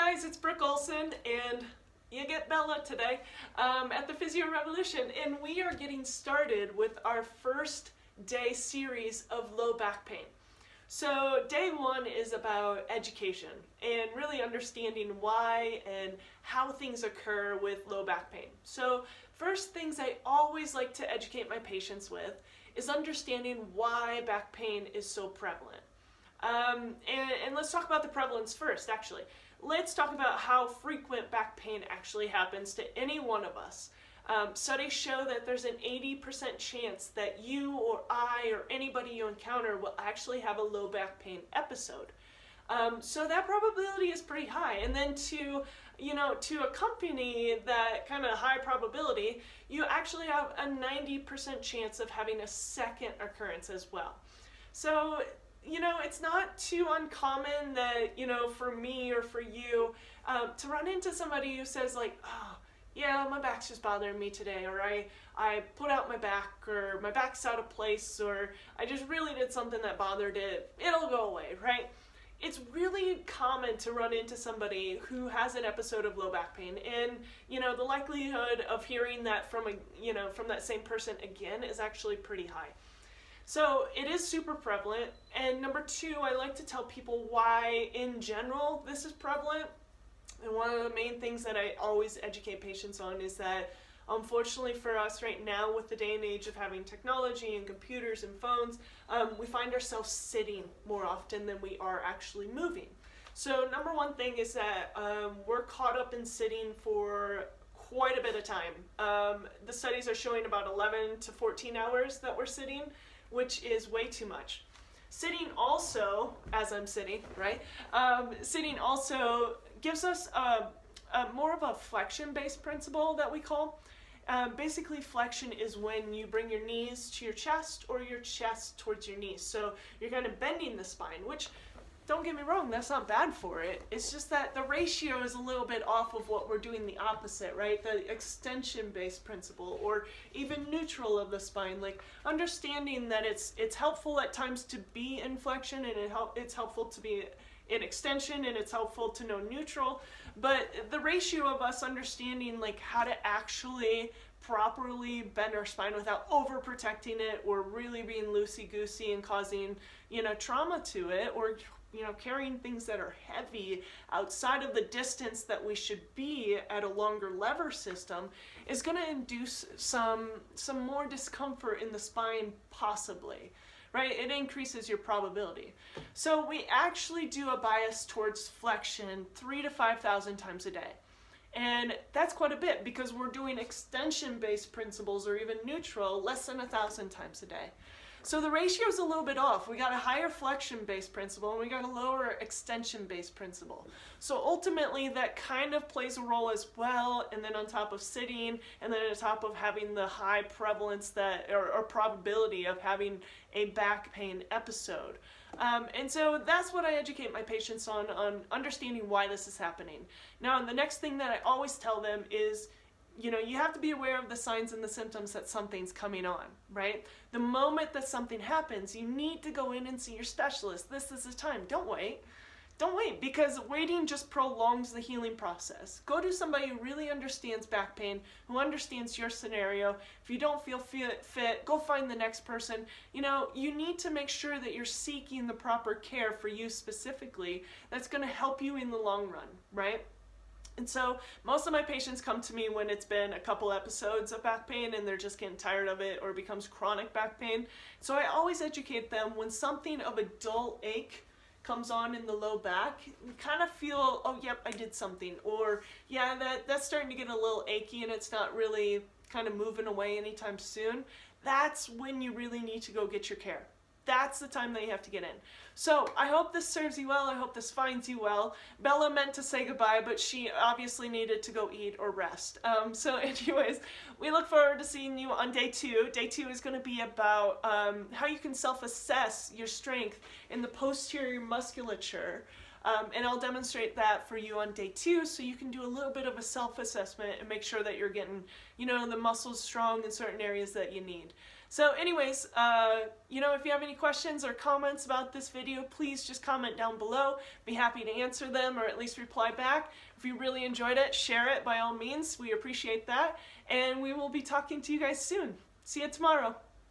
guys, it's Brooke Olson, and you get Bella today at the Physio Revolution, and we are getting started with our first day series of low back pain. So day one is about education and really understanding why and how things occur with low back pain. So first things I always like to educate my patients with is understanding why back pain is so prevalent. And let's talk about the prevalence first, actually. Let's talk about how frequent back pain actually happens to any one of us. Studies show that there's an 80% chance that you or I or anybody you encounter will actually have a low back pain episode. So that probability is pretty high. And then to accompany that kind of high probability, you actually have a 90% chance of having a second occurrence as well. So it's not too uncommon that, for me or for you, to run into somebody who says like, oh, yeah, my back's just bothering me today, or I put out my back, or my back's out of place, or I just really did something that bothered it, it'll go away, right? It's really common to run into somebody who has an episode of low back pain, and the likelihood of hearing that from that same person again is actually pretty high. So it is super prevalent. And number two, I like to tell people why in general this is prevalent. And one of the main things that I always educate patients on is that unfortunately for us right now, with the day and age of having technology and computers and phones, we find ourselves sitting more often than we are actually moving. So number one thing is that we're caught up in sitting for quite a bit of time. The studies are showing about 11 to 14 hours that we're sitting, which is way too much. Sitting also, as I'm sitting, right? Sitting also gives us a more of a flexion-based principle that we call. Basically, flexion is when you bring your knees to your chest or your chest towards your knees. So you're kind of bending the spine, which, don't get me wrong, that's not bad for it. It's just that the ratio is a little bit off of what we're doing the opposite, right? The extension-based principle, or even neutral of the spine. Like understanding that it's helpful at times to be in flexion, and it's helpful to be in extension, and it's helpful to know neutral. But the ratio of us understanding like how to actually properly bend our spine without overprotecting it, or really being loosey-goosey and causing trauma to it, or carrying things that are heavy outside of the distance that we should be at a longer lever system, is going to induce some more discomfort in the spine, possibly, right? It increases your probability. So we actually do a bias towards flexion 3,000 to 5,000 times a day. And that's quite a bit, because we're doing extension-based principles, or even neutral, less than 1,000 times a day. So the ratio is a little bit off. We got a higher flexion-based principle, and we got a lower extension-based principle. So ultimately, that kind of plays a role as well, and then on top of sitting, and then on top of having the high prevalence or probability of having a back pain episode. And so that's what I educate my patients on understanding why this is happening. Now, the next thing that I always tell them is, you have to be aware of the signs and the symptoms that something's coming on, right? The moment that something happens, you need to go in and see your specialist. This is the time. Don't wait. Don't wait, because waiting just prolongs the healing process. Go to somebody who really understands back pain, who understands your scenario. If you don't feel fit, go find the next person. You need to make sure that you're seeking the proper care for you specifically that's going to help you in the long run, right? And so most of my patients come to me when it's been a couple episodes of back pain and they're just getting tired of it, or becomes chronic back pain. So I always educate them, when something of a dull ache comes on in the low back, you kind of feel, oh, yep, I did something. Or, yeah, that's starting to get a little achy and it's not really kind of moving away anytime soon. That's when you really need to go get your care. That's the time that you have to get in. So I hope this serves you well. I hope this finds you well. Bella meant to say goodbye, but she obviously needed to go eat or rest. So anyways, we look forward to seeing you on day two. Day two is going to be about how you can self-assess your strength in the posterior musculature. And I'll demonstrate that for you on day two, so you can do a little bit of a self-assessment and make sure that you're getting, the muscles strong in certain areas that you need. So anyways, you know, if you have any questions or comments about this video, please just comment down below. Be happy to answer them or at least reply back. If you really enjoyed it, share it by all means. We appreciate that. And we will be talking to you guys soon. See you tomorrow.